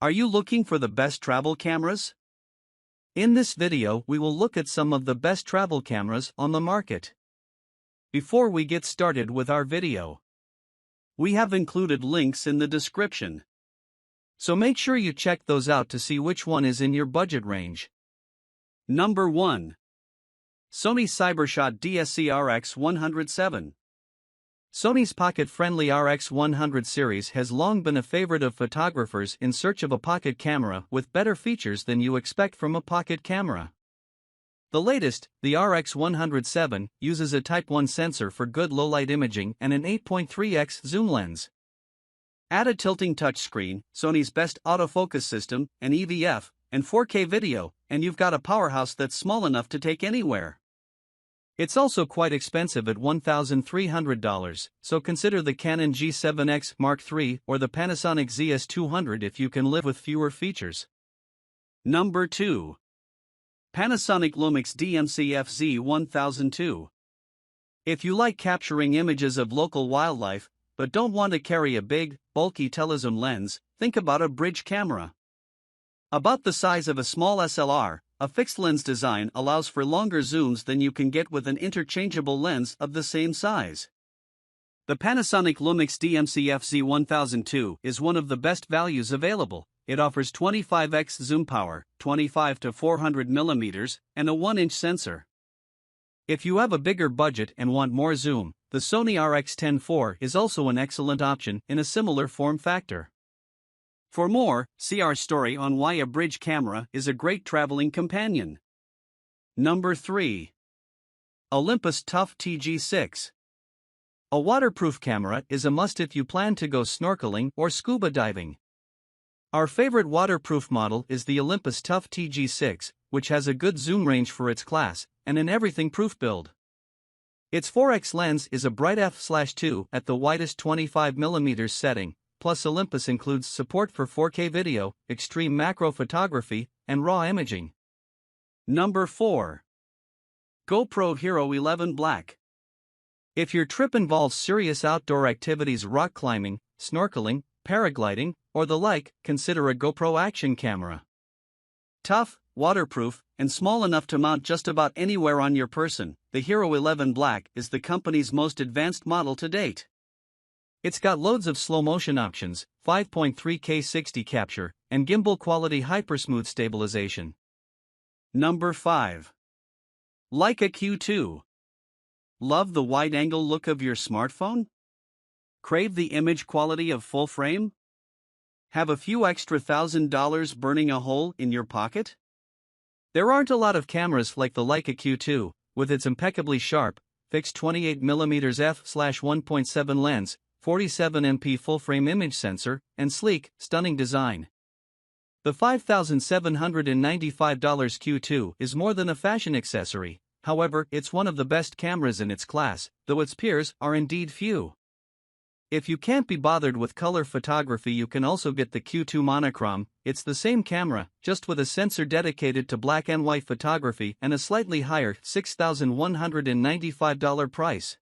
Are you looking for the best travel cameras? In this video, we will look at some of the best travel cameras on the market. Before we get started with our video, we have included links in the description. So make sure you check those out to see which one is in your budget range. Number 1. Sony CyberShot DSC RX107. Sony's pocket-friendly RX100 series has long been a favorite of photographers in search of a pocket camera with better features than you expect from a pocket camera. The latest, the RX107, uses a Type 1 sensor for good low-light imaging and an 8.3x zoom lens. Add a tilting touchscreen, Sony's best autofocus system, an EVF, and 4K video, and you've got a powerhouse that's small enough to take anywhere. It's also quite expensive at $1,300, so consider the Canon G7X Mark III or the Panasonic ZS200 if you can live with fewer features. Number 2. Panasonic Lumix DMC-FZ1002. If you like capturing images of local wildlife, but don't want to carry a big, bulky telezoom lens, think about a bridge camera. About the size of a small SLR, a fixed lens design allows for longer zooms than you can get with an interchangeable lens of the same size. The Panasonic Lumix DMC-FZ1002 is one of the best values available. It offers 25x zoom power, 25 to 400 mm, and a 1-inch sensor. If you have a bigger budget and want more zoom, the Sony RX10 IV is also an excellent option in a similar form factor. For more, see our story on why a bridge camera is a great traveling companion. Number 3. Olympus TUF TG6. A waterproof camera is a must if you plan to go snorkeling or scuba diving. Our favorite waterproof model is the Olympus TUF TG6, which has a good zoom range for its class, and an everything-proof build. Its 4x lens is a bright f/2 at the widest 25mm setting, plus Olympus includes support for 4K video, extreme macro photography, and raw imaging. Number 4. GoPro Hero 11 Black. If your trip involves serious outdoor activities, rock climbing, snorkeling, paragliding, or the like, consider a GoPro action camera. Tough, waterproof, and small enough to mount just about anywhere on your person, the Hero 11 Black is the company's most advanced model to date. It's got loads of slow-motion options, 5.3K 60 capture, and gimbal-quality hypersmooth stabilization. Number 5. Leica Q2. Love the wide-angle look of your smartphone? Crave the image quality of full frame? Have a few extra $1,000 burning a hole in your pocket? There aren't a lot of cameras like the Leica Q2, with its impeccably sharp, fixed 28mm f/1.7 lens, 47MP full-frame image sensor, and sleek, stunning design. The $5,795 Q2 is more than a fashion accessory, however, it's one of the best cameras in its class, though its peers are indeed few. If you can't be bothered with color photography, you can also get the Q2 monochrome. It's the same camera, just with a sensor dedicated to black and white photography and a slightly higher $6,195 price.